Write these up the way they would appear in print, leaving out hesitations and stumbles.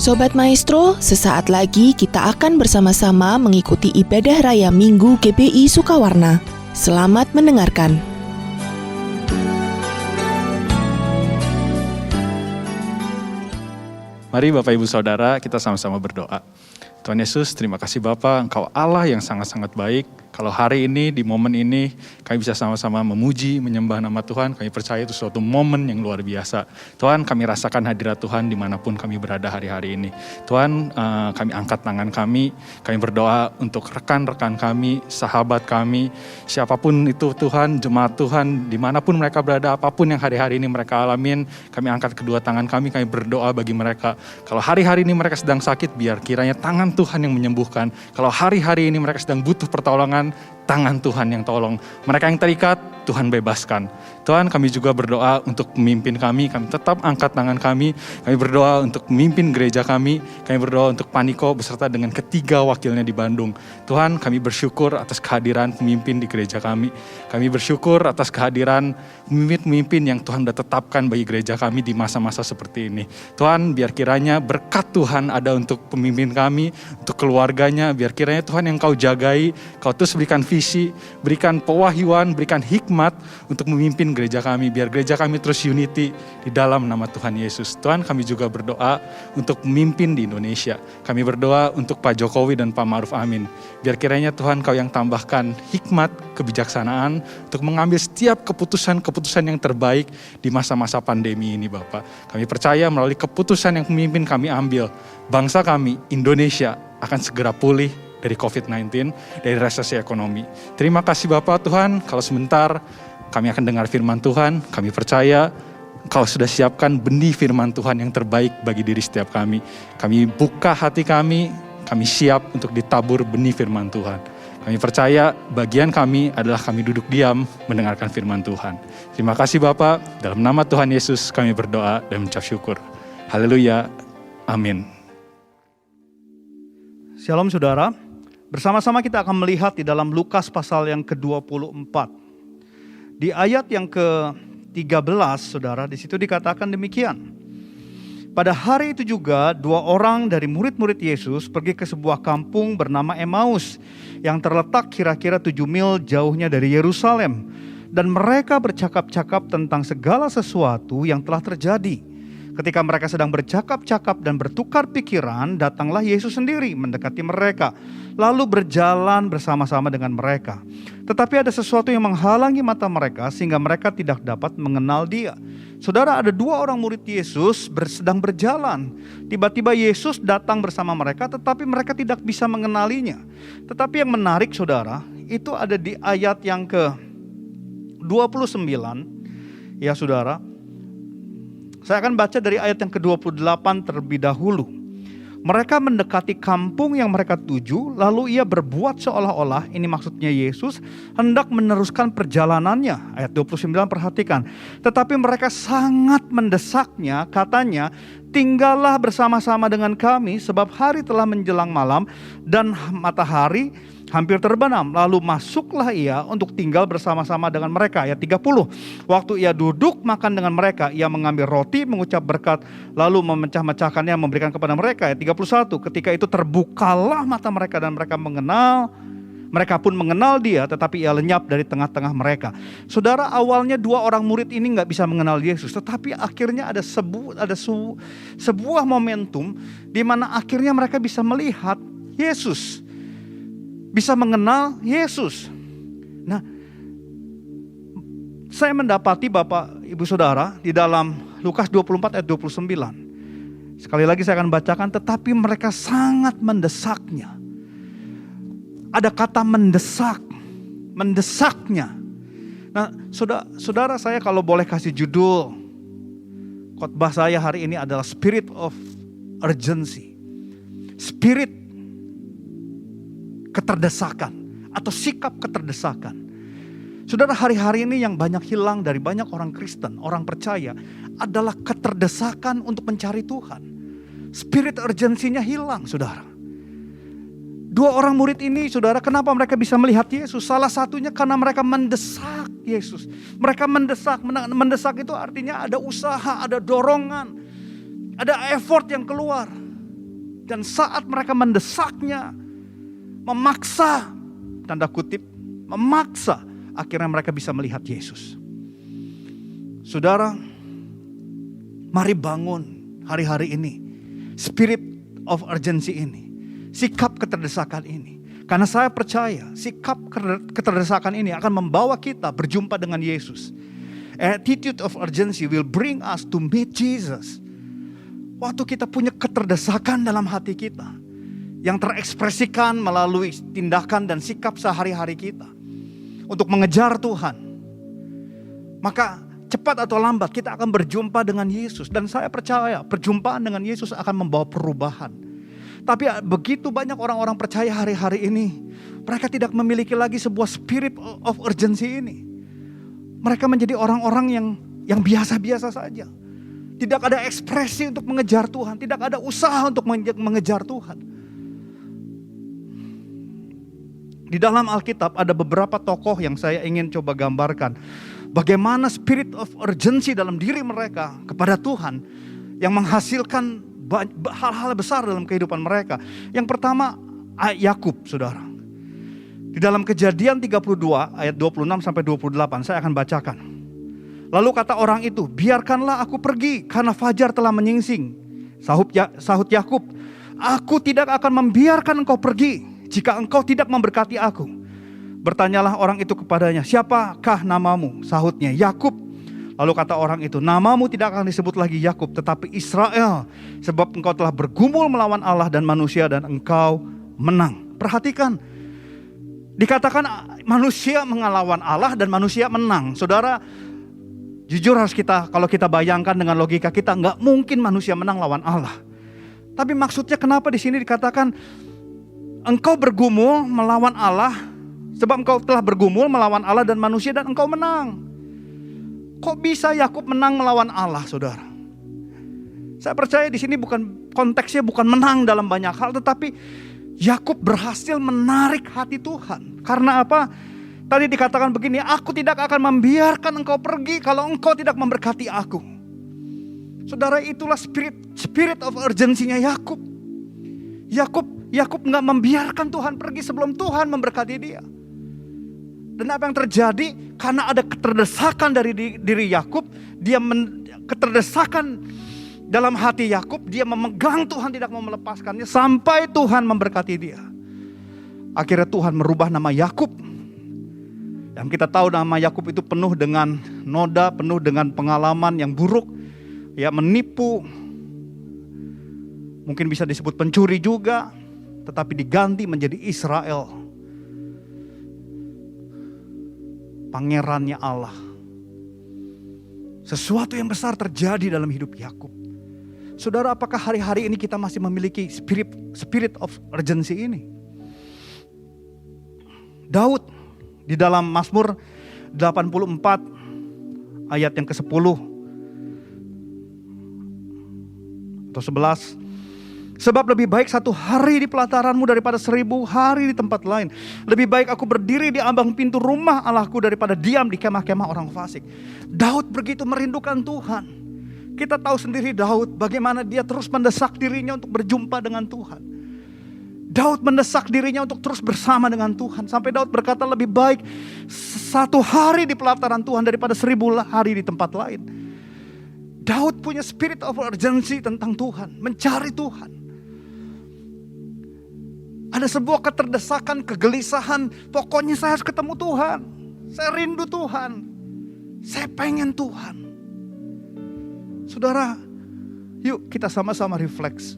Sobat Maestro, sesaat lagi kita akan bersama-sama mengikuti ibadah raya Minggu GBI Sukawarna. Selamat mendengarkan. Mari Bapak Ibu Saudara, kita sama-sama berdoa. Tuhan Yesus, terima kasih Bapa, Engkau Allah yang sangat-sangat baik. Kalau hari ini, di momen ini, kami bisa sama-sama memuji, menyembah nama Tuhan. Kami percaya itu suatu momen yang luar biasa. Tuhan, kami rasakan hadirat Tuhan dimanapun kami berada hari-hari ini. Tuhan, kami angkat tangan kami berdoa untuk rekan-rekan kami, sahabat kami, siapapun itu Tuhan, jemaat Tuhan, dimanapun mereka berada, apapun yang hari-hari ini mereka alamin, kami angkat kedua tangan kami berdoa bagi mereka. Kalau hari-hari ini mereka sedang sakit, biar kiranya tangan Tuhan yang menyembuhkan. Kalau hari-hari ini mereka sedang butuh pertolongan, tangan Tuhan yang tolong. Mereka yang terikat, Tuhan bebaskan. Tuhan, kami juga berdoa untuk pemimpin kami tetap angkat tangan kami berdoa untuk memimpin gereja kami berdoa untuk Paniko beserta dengan ketiga wakilnya di Bandung. Tuhan, kami bersyukur atas kehadiran pemimpin di gereja kami bersyukur atas kehadiran pemimpin-pemimpin yang Tuhan sudah tetapkan bagi gereja kami di masa-masa seperti ini. Tuhan, biar kiranya berkat Tuhan ada untuk pemimpin kami, untuk keluarganya, biar kiranya Tuhan yang Kau jagai, Kau terus berikan visi, berikan pewahyuan, berikan hikmat untuk memimpin gereja kami, biar gereja kami terus unity di dalam nama Tuhan Yesus. Tuhan, kami juga berdoa untuk pemimpin di Indonesia. Kami berdoa untuk Pak Jokowi dan Pak Ma'ruf Amin. Biar kiranya Tuhan Kau yang tambahkan hikmat, kebijaksanaan untuk mengambil setiap keputusan yang terbaik di masa-masa pandemi ini Bapak. Kami percaya melalui keputusan yang pemimpin kami ambil, bangsa kami, Indonesia akan segera pulih dari COVID-19, dari resesi ekonomi. Terima kasih Bapak Tuhan, kalau sebentar kami akan dengar firman Tuhan, kami percaya Kau sudah siapkan benih firman Tuhan yang terbaik bagi diri setiap kami. Kami buka hati kami siap untuk ditabur benih firman Tuhan. Kami percaya bagian kami adalah kami duduk diam mendengarkan firman Tuhan. Terima kasih Bapak, dalam nama Tuhan Yesus kami berdoa dan mengucap syukur. Haleluya, amin. Shalom saudara, bersama-sama kita akan melihat di dalam Lukas pasal yang ke-24. Di ayat yang ke-13 saudara, di situ dikatakan demikian. Pada hari itu juga 2 orang dari murid-murid Yesus pergi ke sebuah kampung bernama Emmaus yang terletak kira-kira 7 mil jauhnya dari Yerusalem. Dan mereka bercakap-cakap tentang segala sesuatu yang telah terjadi. Ketika mereka sedang bercakap-cakap dan bertukar pikiran, datanglah Yesus sendiri mendekati mereka, lalu berjalan bersama-sama dengan mereka. Tetapi ada sesuatu yang menghalangi mata mereka sehingga mereka tidak dapat mengenal Dia. Saudara, ada 2 orang murid Yesus sedang berjalan. Tiba-tiba Yesus datang bersama mereka, tetapi mereka tidak bisa mengenalinya. Tetapi yang menarik saudara, itu ada di ayat yang ke-29. Ya saudara, saya akan baca dari ayat yang ke-28 terlebih dahulu. Mereka mendekati kampung yang mereka tuju, lalu ia berbuat seolah-olah, ini maksudnya Yesus, hendak meneruskan perjalanannya. Ayat 29 perhatikan. Tetapi mereka sangat mendesaknya, katanya, tinggallah bersama-sama dengan kami, sebab hari telah menjelang malam dan matahari hampir terbenam. Lalu masuklah ia untuk tinggal bersama-sama dengan mereka. Ayat 30. Waktu ia duduk makan dengan mereka, ia mengambil roti, mengucap berkat, lalu memecah-mecahkannya, memberikan kepada mereka. Ayat 31. Ketika itu terbukalah mata mereka dan mereka pun mengenal Dia, tetapi ia lenyap dari tengah-tengah mereka. Saudara, awalnya 2 orang murid ini gak bisa mengenal Yesus, tetapi akhirnya ada sebuah momentum di mana akhirnya mereka bisa melihat Yesus, bisa mengenal Yesus. Nah, saya mendapati Bapak Ibu Saudara di dalam Lukas 24 ayat 29. Sekali lagi saya akan bacakan, tetapi mereka sangat mendesaknya. Ada kata mendesaknya. Nah, saudara saya kalau boleh kasih judul khotbah saya hari ini adalah Spirit of Urgency. Spirit keterdesakan atau sikap keterdesakan. Saudara, hari-hari ini yang banyak hilang dari banyak orang Kristen, orang percaya, adalah keterdesakan untuk mencari Tuhan. Spirit urgensinya hilang, saudara. 2 orang murid ini, saudara, kenapa mereka bisa melihat Yesus? Salah satunya karena mereka mendesak Yesus. Mereka mendesak itu artinya ada usaha, ada dorongan, ada effort yang keluar. Dan saat mereka mendesaknya, memaksa, tanda kutip, memaksa, akhirnya mereka bisa melihat Yesus. Saudara, mari bangun hari-hari ini spirit of urgency ini, sikap keterdesakan ini. Karena saya percaya sikap keterdesakan ini akan membawa kita berjumpa dengan Yesus. Attitude of urgency will bring us to meet Jesus. Waktu kita punya keterdesakan dalam hati kita, yang terekspresikan melalui tindakan dan sikap sehari-hari kita untuk mengejar Tuhan, maka cepat atau lambat kita akan berjumpa dengan Yesus. Dan saya percaya perjumpaan dengan Yesus akan membawa perubahan. Tapi begitu banyak orang-orang percaya hari-hari ini, mereka tidak memiliki lagi sebuah spirit of urgency ini. Mereka menjadi orang-orang yang biasa-biasa saja. Tidak ada ekspresi untuk mengejar Tuhan, tidak ada usaha untuk mengejar Tuhan. Di dalam Alkitab ada beberapa tokoh yang saya ingin coba gambarkan. Bagaimana spirit of urgency dalam diri mereka kepada Tuhan yang menghasilkan hal-hal besar dalam kehidupan mereka. Yang pertama, Yakub, saudara. Di dalam Kejadian 32 ayat 26 sampai 28 saya akan bacakan. Lalu kata orang itu, biarkanlah aku pergi karena fajar telah menyingsing. Sahut Yakub, aku tidak akan membiarkan engkau pergi jika engkau tidak memberkati aku. Bertanyalah orang itu kepadanya, siapakah namamu? Sahutnya, Yakub. Lalu kata orang itu, namamu tidak akan disebut lagi Yakub, tetapi Israel, sebab engkau telah bergumul melawan Allah dan manusia dan engkau menang. Perhatikan, dikatakan manusia mengelawan Allah dan manusia menang. Saudara, jujur harus kalau kita bayangkan dengan logika kita, nggak mungkin manusia menang lawan Allah. Tapi maksudnya kenapa di sini dikatakan engkau bergumul melawan Allah, sebab engkau telah bergumul melawan Allah dan manusia dan engkau menang. Kok bisa Yakub menang melawan Allah, saudara? Saya percaya di sini konteksnya bukan menang dalam banyak hal, tetapi Yakub berhasil menarik hati Tuhan. Karena apa? Tadi dikatakan begini, aku tidak akan membiarkan engkau pergi kalau engkau tidak memberkati aku. Saudara, itulah spirit of urgency-nya Yakub. Yakub nggak membiarkan Tuhan pergi sebelum Tuhan memberkati dia. Dan apa yang terjadi? Karena ada keterdesakan dari diri Yakub, keterdesakan dalam hati Yakub, dia memegang Tuhan, tidak mau melepaskannya sampai Tuhan memberkati dia. Akhirnya Tuhan merubah nama Yakub. Yang kita tahu nama Yakub itu penuh dengan noda, penuh dengan pengalaman yang buruk, ya, menipu, mungkin bisa disebut pencuri juga, tetapi diganti menjadi Israel. Pangerannya Allah. Sesuatu yang besar terjadi dalam hidup Yakub. Saudara, apakah hari-hari ini kita masih memiliki spirit of urgency ini? Daud di dalam Mazmur 84 ayat yang ke-10 atau 11. Sebab lebih baik 1 hari di pelataranmu daripada 1000 hari di tempat lain. Lebih baik aku berdiri di ambang pintu rumah Allahku daripada diam di kemah-kemah orang fasik. Daud begitu merindukan Tuhan. Kita tahu sendiri Daud bagaimana dia terus mendesak dirinya untuk berjumpa dengan Tuhan. Daud mendesak dirinya untuk terus bersama dengan Tuhan. Sampai Daud berkata lebih baik 1 hari di pelataran Tuhan daripada 1000 hari di tempat lain. Daud punya spirit of urgency tentang Tuhan, mencari Tuhan. Ada sebuah keterdesakan, kegelisahan, pokoknya saya harus ketemu Tuhan. Saya rindu Tuhan. Saya pengen Tuhan. Saudara, yuk kita sama-sama refleks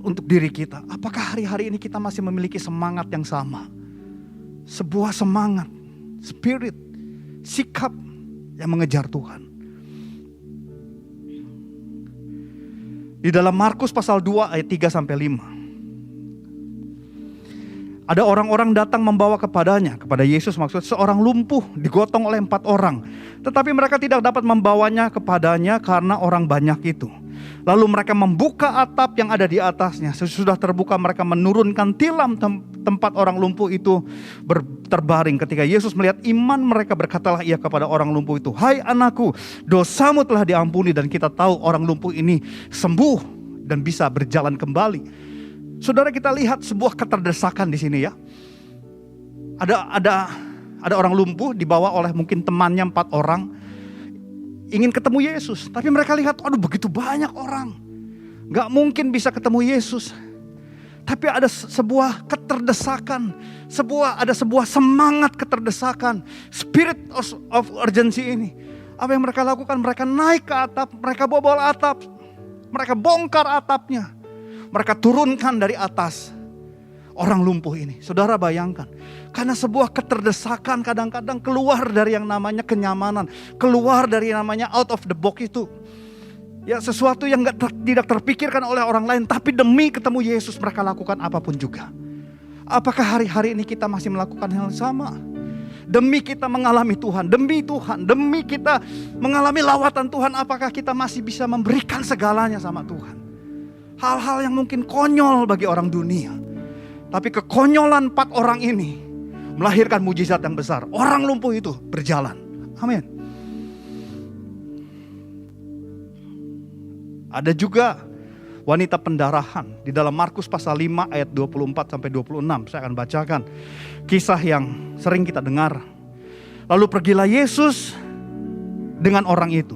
untuk diri kita. Apakah hari-hari ini kita masih memiliki semangat yang sama? Sebuah semangat, spirit, sikap yang mengejar Tuhan. Di dalam Markus pasal 2 ayat 3 sampai 5. Ada orang-orang datang membawa kepada Yesus, maksud seorang lumpuh digotong oleh 4 orang. Tetapi mereka tidak dapat membawanya kepadanya karena orang banyak itu. Lalu mereka membuka atap yang ada di atasnya. Sesudah terbuka mereka menurunkan tilam tempat orang lumpuh itu terbaring. Ketika Yesus melihat iman mereka, berkatalah ia kepada orang lumpuh itu, "Hai anakku, dosamu telah diampuni." Dan kita tahu orang lumpuh ini sembuh. dan bisa berjalan kembali. Saudara, kita lihat sebuah keterdesakan di sini ya. Ada orang lumpuh dibawa oleh mungkin temannya 4 orang. Ingin ketemu Yesus. Tapi mereka lihat, aduh begitu banyak orang. Gak mungkin bisa ketemu Yesus. Tapi ada sebuah keterdesakan. Ada sebuah semangat keterdesakan. Spirit of urgency ini. Apa yang mereka lakukan? Mereka naik ke atap. Mereka bobol atap. Mereka bongkar atapnya. Mereka turunkan dari atas orang lumpuh ini. Saudara bayangkan. Karena sebuah keterdesakan kadang-kadang keluar dari yang namanya kenyamanan. Keluar dari yang namanya out of the box itu. Ya, sesuatu yang tidak terpikirkan oleh orang lain. Tapi demi ketemu Yesus mereka lakukan apapun juga. Apakah hari-hari ini kita masih melakukan hal yang sama? Demi kita mengalami Tuhan. Demi kita mengalami lawatan Tuhan. Apakah kita masih bisa memberikan segalanya sama Tuhan? Hal-hal yang mungkin konyol bagi orang dunia. Tapi kekonyolan 4 orang ini melahirkan mujizat yang besar. Orang lumpuh itu berjalan. Amin. Ada juga wanita pendarahan di dalam Markus pasal 5 ayat 24 sampai 26. Saya akan bacakan kisah yang sering kita dengar. Lalu pergilah Yesus dengan orang itu.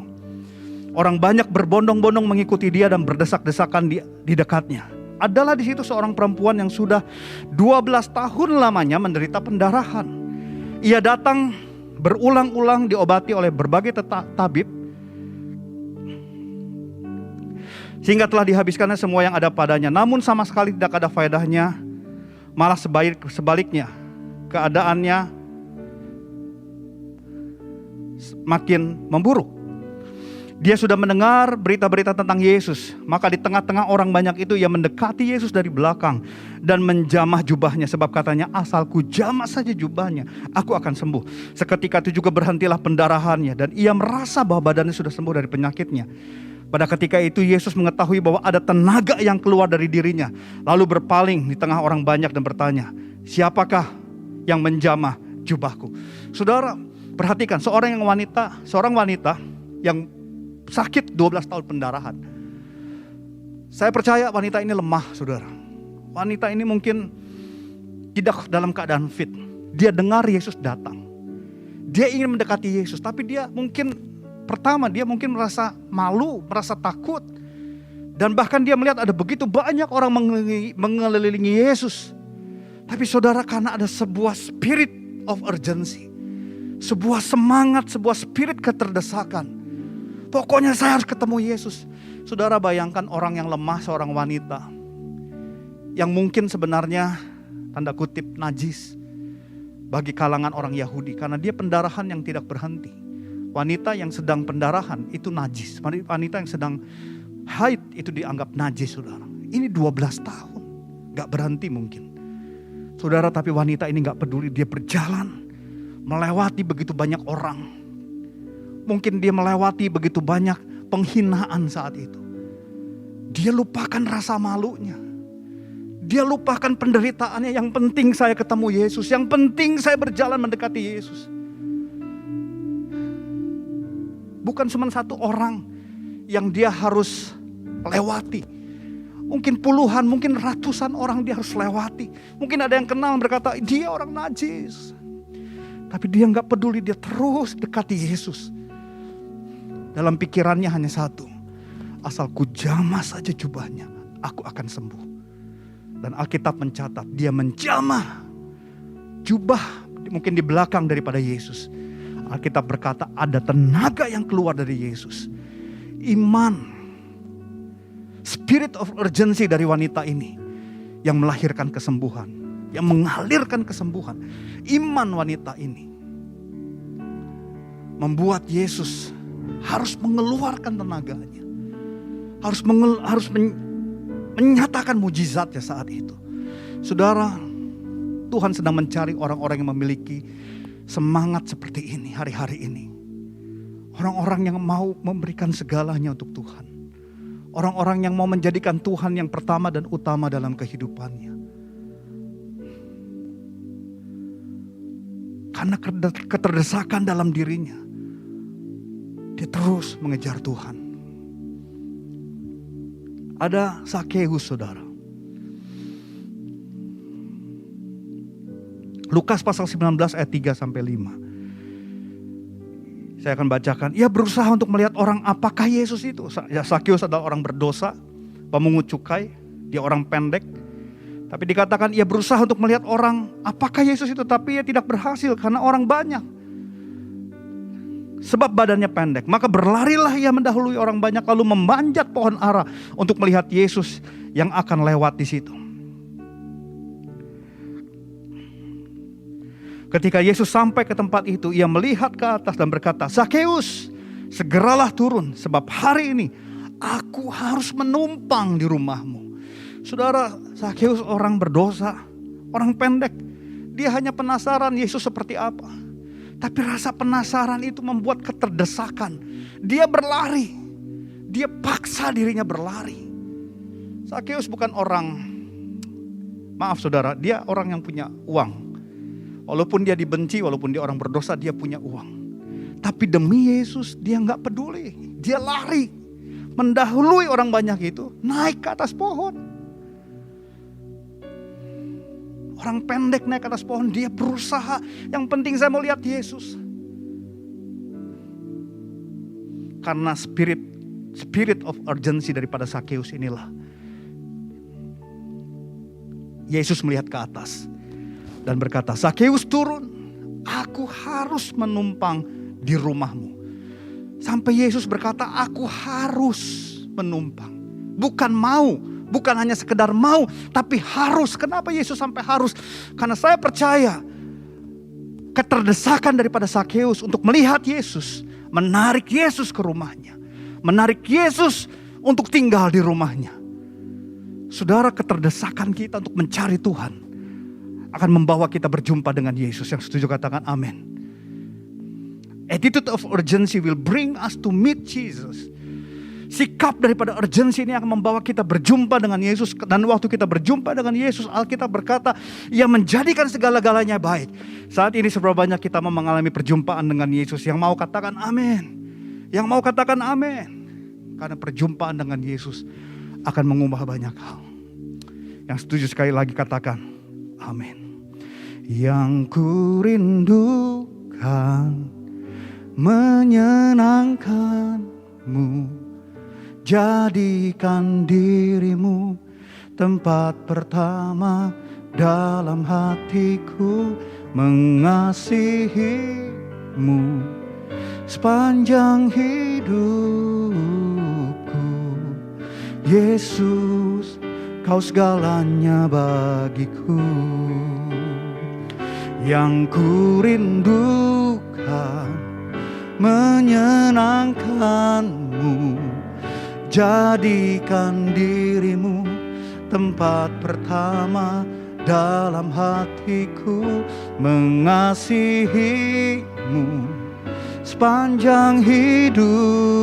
Orang banyak berbondong-bondong mengikuti dia dan berdesak-desakan di dekatnya. Adalah di situ seorang perempuan yang sudah 12 tahun lamanya menderita pendarahan. Ia datang berulang-ulang diobati oleh berbagai tabib. Sehingga telah dihabiskannya semua yang ada padanya. Namun sama sekali tidak ada faedahnya. Malah sebaliknya. Keadaannya makin memburuk. Dia sudah mendengar berita-berita tentang Yesus. Maka di tengah-tengah orang banyak itu ia mendekati Yesus dari belakang. Dan menjamah jubahnya. Sebab katanya, asalku jamah saja jubahnya, aku akan sembuh. Seketika itu juga berhentilah pendarahannya. Dan ia merasa bahwa badannya sudah sembuh dari penyakitnya. Pada ketika itu Yesus mengetahui bahwa ada tenaga yang keluar dari dirinya. Lalu berpaling di tengah orang banyak dan bertanya, siapakah yang menjamah jubahku? Saudara, perhatikan seorang wanita yang sakit 12 tahun pendarahan. Saya percaya wanita ini lemah, saudara. Wanita ini mungkin tidak dalam keadaan fit. Dia dengar Yesus datang. Dia ingin mendekati Yesus, tapi dia mungkin merasa malu, merasa takut. Dan bahkan dia melihat ada begitu banyak orang mengelilingi Yesus. Tapi saudara, karena ada sebuah spirit of urgency. Sebuah semangat, sebuah spirit keterdesakan. Pokoknya saya harus ketemu Yesus. Saudara bayangkan orang yang lemah, seorang wanita. Yang mungkin sebenarnya, tanda kutip, najis. Bagi kalangan orang Yahudi. Karena dia pendarahan yang tidak berhenti. Wanita yang sedang pendarahan itu najis. Wanita yang sedang haid itu dianggap najis, saudara. Ini 12 tahun. Gak berhenti mungkin. Saudara, tapi wanita ini gak peduli. Dia berjalan. Melewati begitu banyak orang. Mungkin dia melewati begitu banyak penghinaan saat itu. Dia lupakan rasa malunya. Dia lupakan penderitaannya. Yang penting saya ketemu Yesus. Yang penting saya berjalan mendekati Yesus. Bukan cuma satu orang yang dia harus lewati. Mungkin puluhan, mungkin ratusan orang dia harus lewati. Mungkin ada yang kenal berkata, dia orang najis. Tapi dia gak peduli, dia terus dekati Yesus. Dalam pikirannya hanya satu. Asal ku jamah saja jubahnya, aku akan sembuh. Dan Alkitab mencatat, dia menjamah jubah mungkin di belakang daripada Yesus. Alkitab berkata ada tenaga yang keluar dari Yesus. Iman, spirit of urgency dari wanita ini yang melahirkan kesembuhan, yang mengalirkan kesembuhan. Iman wanita ini membuat Yesus harus mengeluarkan tenaganya. Harus menyatakan mujizatnya saat itu. Saudara, Tuhan sedang mencari orang-orang yang memiliki semangat seperti ini hari-hari ini. Orang-orang yang mau memberikan segalanya untuk Tuhan. Orang-orang yang mau menjadikan Tuhan yang pertama dan utama dalam kehidupannya. Karena keterdesakan dalam dirinya. Dia terus mengejar Tuhan. Ada Zakheus, saudara. Lukas pasal 19 ayat 3 sampai 5. Saya akan bacakan. Ia berusaha untuk melihat orang apakah Yesus itu. Ya, Zakheus adalah orang berdosa, pemungut cukai, dia orang pendek. Tapi dikatakan ia berusaha untuk melihat orang apakah Yesus itu, tapi ia tidak berhasil karena orang banyak. Sebab badannya pendek, maka berlarilah ia mendahului orang banyak lalu memanjat pohon ara untuk melihat Yesus yang akan lewat di situ. Ketika Yesus sampai ke tempat itu, ia melihat ke atas dan berkata, Zakheus, segeralah turun, sebab hari ini aku harus menumpang di rumahmu. Saudara, Zakheus orang berdosa, orang pendek. Dia hanya penasaran Yesus seperti apa. Tapi rasa penasaran itu membuat keterdesakan. Dia berlari, dia paksa dirinya berlari. Zakheus bukan orang, maaf saudara, dia orang yang punya uang. Walaupun dia dibenci, walaupun dia orang berdosa, dia punya uang. Tapi demi Yesus dia gak peduli. Dia lari, mendahului orang banyak itu, naik ke atas pohon. Orang pendek naik ke atas pohon, dia berusaha. Yang penting saya mau lihat Yesus. Karena spirit of urgency daripada Zakheus inilah. Yesus melihat ke atas dan berkata, Zakheus turun, aku harus menumpang di rumahmu. Sampai Yesus berkata, aku harus menumpang. Bukan mau, bukan hanya sekedar mau, tapi harus. Kenapa Yesus sampai harus? Karena saya percaya keterdesakan daripada Zakheus untuk melihat Yesus, menarik Yesus ke rumahnya, menarik Yesus untuk tinggal di rumahnya. Saudara, keterdesakan kita untuk mencari Tuhan akan membawa kita berjumpa dengan Yesus. Yang setuju katakan amin. Attitude of urgency will bring us to meet Jesus. Sikap daripada urgency ini akan membawa kita berjumpa dengan Yesus. Dan waktu kita berjumpa dengan Yesus, Alkitab berkata, ia menjadikan segala-galanya baik. Saat ini seberapa banyak kita mau mengalami perjumpaan dengan Yesus? Yang mau katakan amin. Yang mau katakan amin. Karena perjumpaan dengan Yesus akan mengubah banyak hal. Yang setuju sekali lagi katakan amin. Yang kurindukan menyenangkanmu, jadikan dirimu tempat pertama dalam hatiku, mengasihimu sepanjang hidupku. Yesus, kau segalanya bagiku. Yang kurindukan menyenangkanmu, jadikan dirimu tempat pertama dalam hatiku, mengasihimu sepanjang hidupku.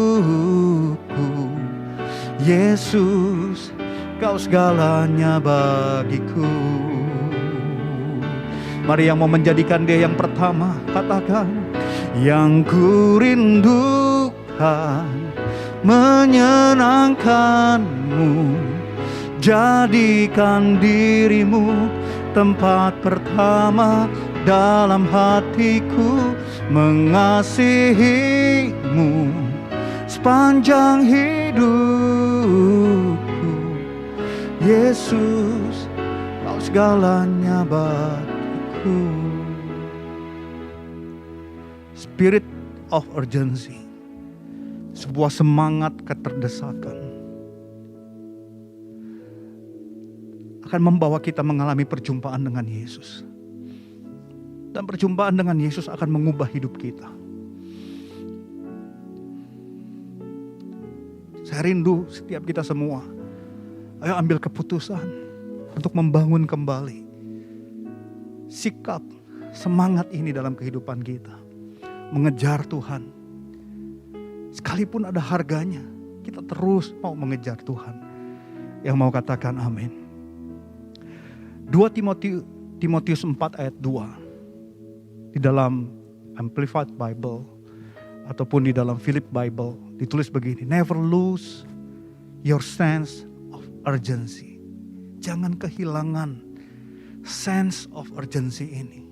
Yesus, kau segalanya bagiku. Mari yang mau menjadikan dia yang pertama, katakan. Yang kurindukan menyenangkanmu, jadikan dirimu tempat pertama dalam hatiku, mengasihimu sepanjang hidupku. Yesus, kau segalanya bagiku. Spirit of urgency, sebuah semangat keterdesakan, akan membawa kita mengalami perjumpaan dengan Yesus. Dan perjumpaan dengan Yesus akan mengubah hidup kita. Saya rindu setiap kita semua, ayo ambil keputusan untuk membangun kembali sikap, semangat ini dalam kehidupan kita. Mengejar Tuhan. Sekalipun ada harganya, kita terus mau mengejar Tuhan. Yang mau katakan amin. 2 Timotius 4 ayat 2. Di dalam Amplified Bible ataupun di dalam Philip Bible ditulis begini. Never lose your sense urgency. Jangan kehilangan sense of urgency ini.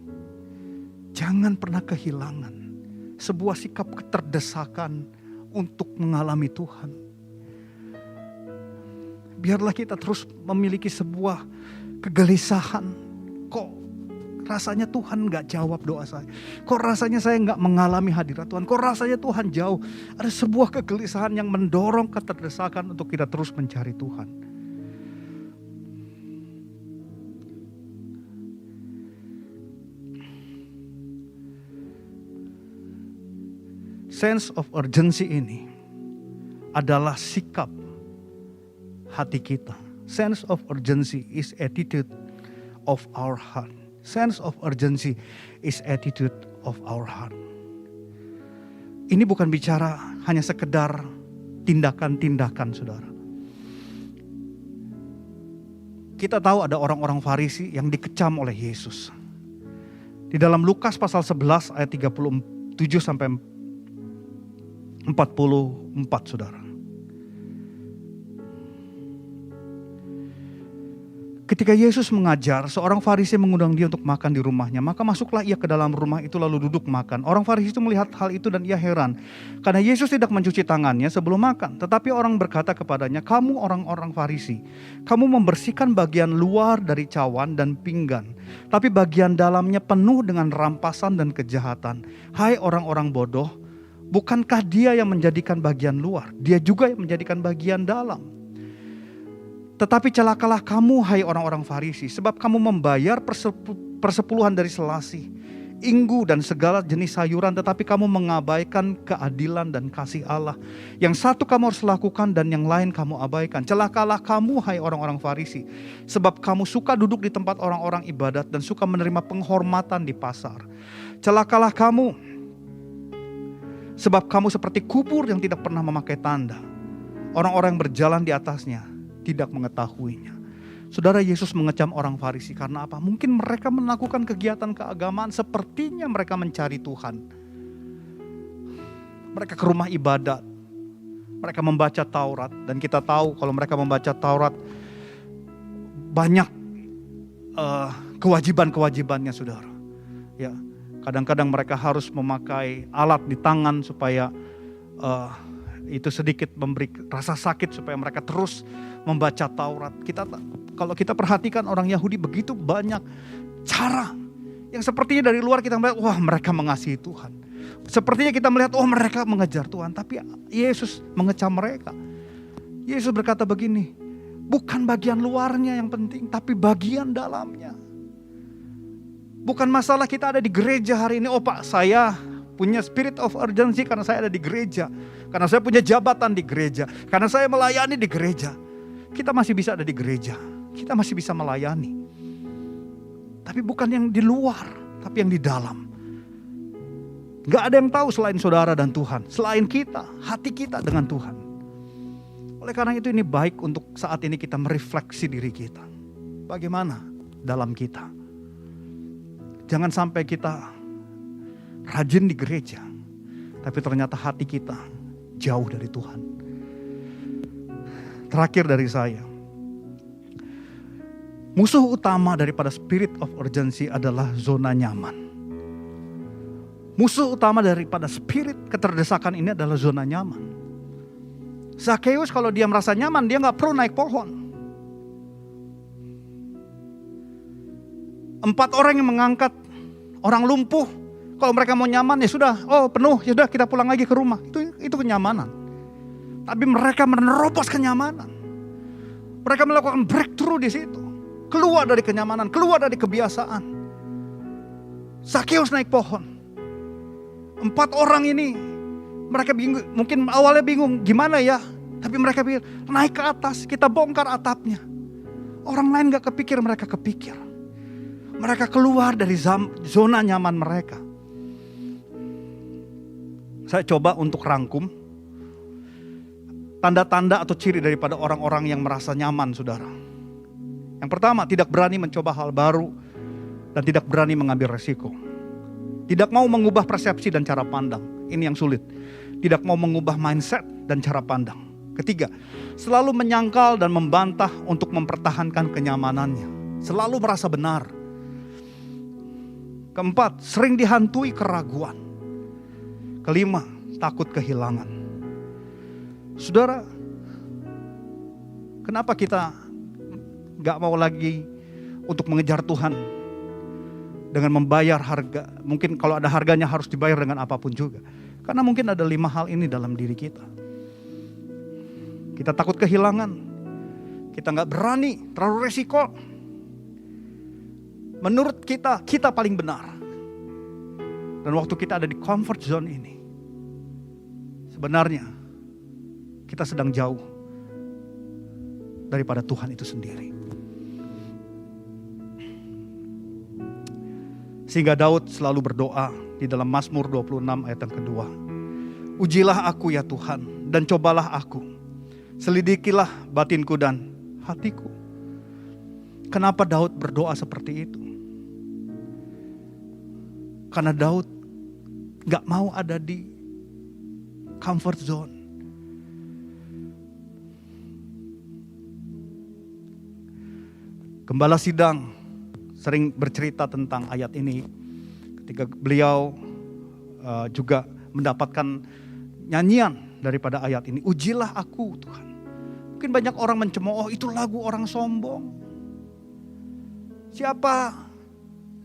Jangan pernah kehilangan sebuah sikap keterdesakan untuk mengalami Tuhan. Biarlah kita terus memiliki sebuah kegelisahan. Kok rasanya Tuhan gak jawab doa saya? Kok rasanya saya gak mengalami hadirat Tuhan? Kok rasanya Tuhan jauh? Ada sebuah kegelisahan yang mendorong keterdesakan untuk kita terus mencari Tuhan. Sense of urgency ini adalah sikap hati kita. Sense of urgency is attitude of our heart. Sense of urgency is attitude of our heart. Ini bukan bicara hanya sekedar tindakan-tindakan, saudara. Kita tahu ada orang-orang Farisi yang dikecam oleh Yesus. Di dalam Lukas pasal 11 ayat 37 sampai 44, saudara. Ketika Yesus mengajar, seorang Farisi mengundang dia untuk makan di rumahnya. Maka masuklah ia ke dalam rumah itu lalu duduk makan. Orang Farisi itu melihat hal itu dan ia heran. Karena Yesus tidak mencuci tangannya sebelum makan. Tetapi orang berkata kepadanya, kamu orang-orang Farisi, kamu membersihkan bagian luar dari cawan dan pinggan. Tapi bagian dalamnya penuh dengan rampasan dan kejahatan. Hai orang-orang bodoh, bukankah dia yang menjadikan bagian luar? Dia juga yang menjadikan bagian dalam. Tetapi celakalah kamu, hai orang-orang Farisi, sebab kamu membayar persepuluhan dari selasi, inggu dan segala jenis sayuran, tetapi kamu mengabaikan keadilan dan kasih Allah. Yang satu kamu harus lakukan dan yang lain kamu abaikan. Celakalah kamu, hai orang-orang Farisi, sebab kamu suka duduk di tempat orang-orang ibadat dan suka menerima penghormatan di pasar. Celakalah kamu, sebab kamu seperti kubur yang tidak pernah memakai tanda. Orang-orang yang berjalan di atasnya tidak mengetahuinya. Saudara, Yesus mengecam orang Farisi karena apa? Mungkin mereka melakukan kegiatan keagamaan sepertinya mereka mencari Tuhan. Mereka ke rumah ibadat. Mereka membaca Taurat. Dan kita tahu kalau mereka membaca Taurat, banyak kewajiban-kewajibannya, saudara. Ya, kadang-kadang mereka harus memakai alat di tangan supaya itu sedikit memberi rasa sakit supaya mereka terus membaca Taurat. Kalau kita perhatikan orang Yahudi begitu banyak cara yang sepertinya dari luar kita melihat, wah mereka mengasihi Tuhan. Sepertinya kita melihat, oh mereka mengejar Tuhan. Tapi Yesus mengecam mereka. Yesus berkata begini, bukan bagian luarnya yang penting, tapi bagian dalamnya. Bukan masalah kita ada di gereja hari ini, oh Pak saya punya spirit of urgency karena saya ada di gereja. Karena saya punya jabatan di gereja. Karena saya melayani di gereja. Kita masih bisa ada di gereja. Kita masih bisa melayani. Tapi bukan yang di luar, tapi yang di dalam. Gak ada yang tahu selain saudara dan Tuhan. Selain kita, hati kita dengan Tuhan. Oleh karena itu ini baik untuk saat ini kita merefleksi diri kita. Bagaimana dalam kita. Jangan sampai kita rajin di gereja, tapi ternyata hati kita jauh dari Tuhan. Terakhir dari saya, musuh utama daripada spirit of urgency adalah zona nyaman. Musuh utama daripada spirit keterdesakan ini adalah zona nyaman. Zakheus kalau dia merasa nyaman, dia gak perlu naik pohon. 4 orang yang mengangkat orang lumpuh, kalau mereka mau nyaman ya sudah, oh penuh, ya sudah kita pulang lagi ke rumah. Itu kenyamanan. Tapi mereka menerobos kenyamanan. Mereka melakukan breakthrough di situ. Keluar dari kenyamanan, keluar dari kebiasaan. Zakheus naik pohon. 4 orang ini, mereka bingung, mungkin awalnya bingung gimana ya. Tapi mereka pikir, naik ke atas, kita bongkar atapnya. Orang lain gak kepikir, mereka kepikir. Mereka keluar dari zona nyaman mereka. Saya coba untuk rangkum tanda-tanda atau ciri daripada orang-orang yang merasa nyaman, saudara. Yang pertama, tidak berani mencoba hal baru dan tidak berani mengambil resiko. Tidak mau mengubah persepsi dan cara pandang. Ini yang sulit. Tidak mau mengubah mindset dan cara pandang. Ketiga, selalu menyangkal dan membantah untuk mempertahankan kenyamanannya. Selalu merasa benar. Keempat, sering dihantui keraguan. Kelima, takut kehilangan. Saudara, kenapa kita gak mau lagi untuk mengejar Tuhan dengan membayar harga? Mungkin kalau ada harganya harus dibayar dengan apapun juga. Karena mungkin ada 5 hal ini dalam diri kita. Kita takut kehilangan. Kita gak berani, terlalu resiko. Menurut kita, kita paling benar. Dan waktu kita ada di comfort zone ini, sebenarnya kita sedang jauh daripada Tuhan itu sendiri. Sehingga Daud selalu berdoa di dalam Mazmur 26 ayat yang kedua. Ujilah aku ya Tuhan dan cobalah aku. Selidikilah batinku dan hatiku. Kenapa Daud berdoa seperti itu? Karena Daud gak mau ada di comfort zone. Gembala Sidang sering bercerita tentang ayat ini ketika beliau juga mendapatkan nyanyian daripada ayat ini. Ujilah aku Tuhan. Mungkin banyak orang mencemooh, itu lagu orang sombong. Siapa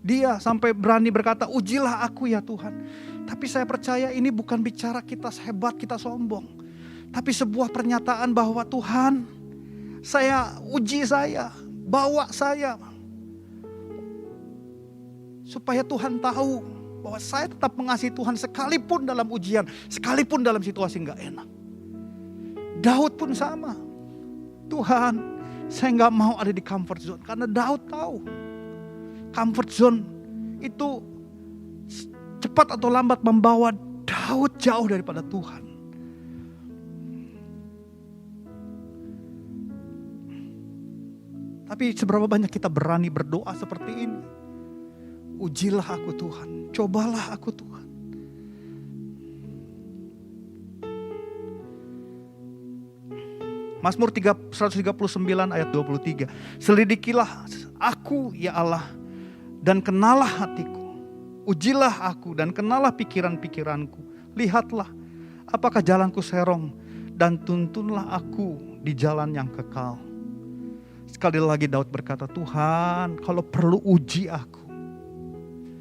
dia sampai berani berkata, ujilah aku ya Tuhan. Tapi saya percaya ini bukan bicara kita hebat, kita sombong. Tapi sebuah pernyataan bahwa Tuhan, uji saya, bawa saya. Supaya Tuhan tahu bahwa saya tetap mengasihi Tuhan sekalipun dalam ujian, sekalipun dalam situasi gak enak. Daud pun sama. Tuhan, saya gak mau ada di comfort zone. Karena Daud tahu comfort zone itu cepat atau lambat membawa Daud jauh daripada Tuhan. Tapi seberapa banyak kita berani berdoa seperti ini? Ujilah aku Tuhan, cobalah aku Tuhan. Mazmur 139 ayat 23. Selidikilah aku ya Allah dan kenalah hatiku. Ujilah aku dan kenalah pikiran-pikiranku. Lihatlah apakah jalanku serong dan tuntunlah aku di jalan yang kekal. Sekali lagi Daud berkata, Tuhan kalau perlu uji aku.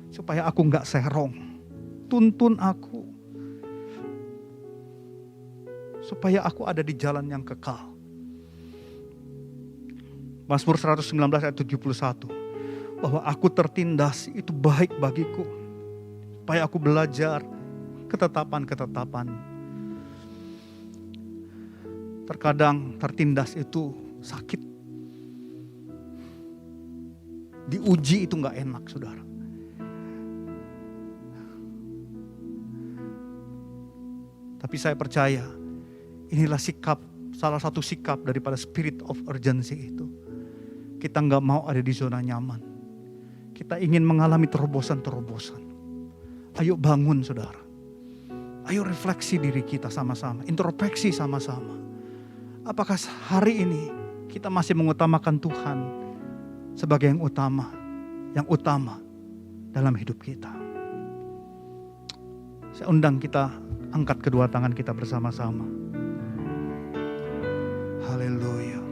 Supaya aku gak serong. Tuntun aku. Supaya aku ada di jalan yang kekal. Mazmur 119 ayat 71. Bahwa aku tertindas itu baik bagiku. Supaya aku belajar ketetapan-ketetapan. Terkadang tertindas itu sakit. Diuji itu gak enak saudara. Tapi saya percaya inilah salah satu sikap daripada spirit of urgency itu. Kita gak mau ada di zona nyaman. Kita ingin mengalami terobosan-terobosan. Ayo bangun saudara. Ayo refleksi diri kita sama-sama. Introspeksi sama-sama. Apakah hari ini kita masih mengutamakan Tuhan sebagai yang utama dalam hidup kita. Saya undang kita angkat kedua tangan kita bersama-sama. Haleluya.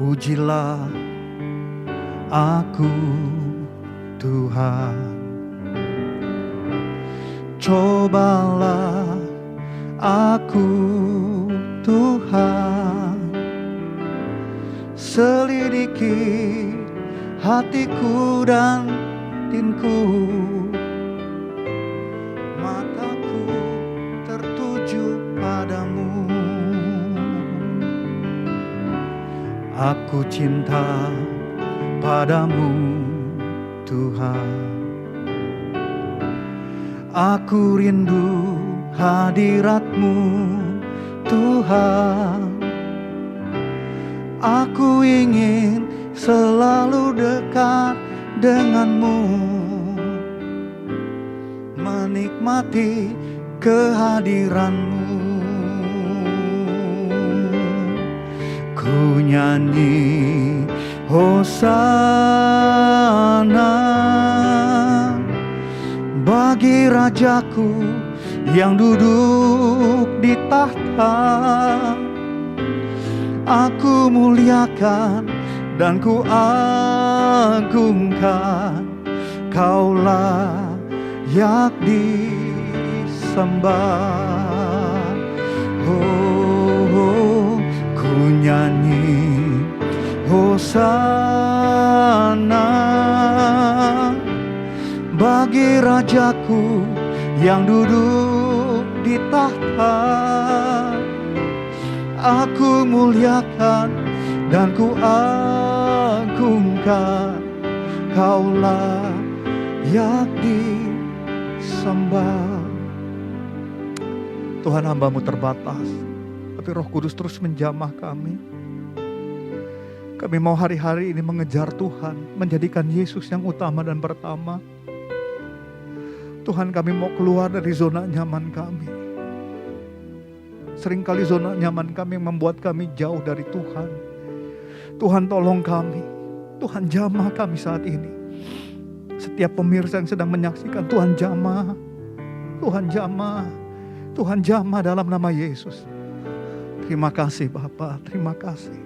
Ujilah aku Tuhan. Cobalah aku Tuhan. Selidiki hatiku dan batinku. Mataku tertuju padamu. Aku cinta padamu Tuhan. Aku rindu hadirat-Mu Tuhan. Aku ingin selalu dekat dengan-Mu, menikmati kehadiran-Mu. Ku nyanyi Hosana bagi Rajaku yang duduk di tahta. Aku muliakan dan ku agungkan, Kaulah yang disembah. Oh, ku nyanyi Hosana bagi Rajaku yang duduk di tahta. Aku muliakan dan ku agungkan, Kaulah yang disembah. Tuhan, hamba-Mu terbatas, tapi Roh Kudus terus menjamah kami. Kami mau hari-hari ini mengejar Tuhan, menjadikan Yesus yang utama dan pertama. Tuhan, kami mau keluar dari zona nyaman kami. Seringkali zona nyaman kami membuat kami jauh dari Tuhan. Tuhan, tolong kami. Tuhan, jamah kami saat ini. Setiap pemirsa yang sedang menyaksikan, Tuhan jamah. Tuhan jamah. Tuhan jamah dalam nama Yesus. Terima kasih Bapa, terima kasih.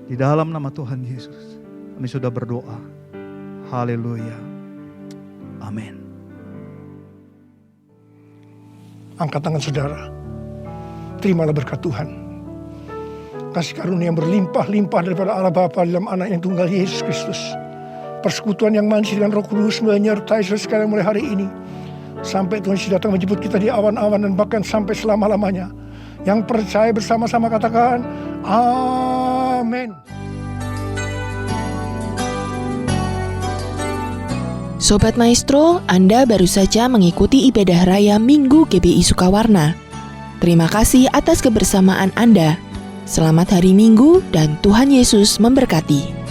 Di dalam nama Tuhan Yesus, kami sudah berdoa. Haleluya. Amin. Angkat tangan saudara. Terimalah berkat Tuhan. Kasih karunia yang berlimpah-limpah daripada Allah Bapa dalam anak yang tunggal Yesus Kristus. Persekutuan yang manis dengan Roh Kudus menyertai saudara sekalian mulai hari ini. Sampai Tuhan Yesus datang menjemput kita di awan-awan dan bahkan sampai selama-lamanya. Yang percaya bersama-sama katakan, amin. Sobat Maestro, Anda baru saja mengikuti ibadah raya Minggu GBI Sukawarna. Terima kasih atas kebersamaan Anda. Selamat hari Minggu dan Tuhan Yesus memberkati.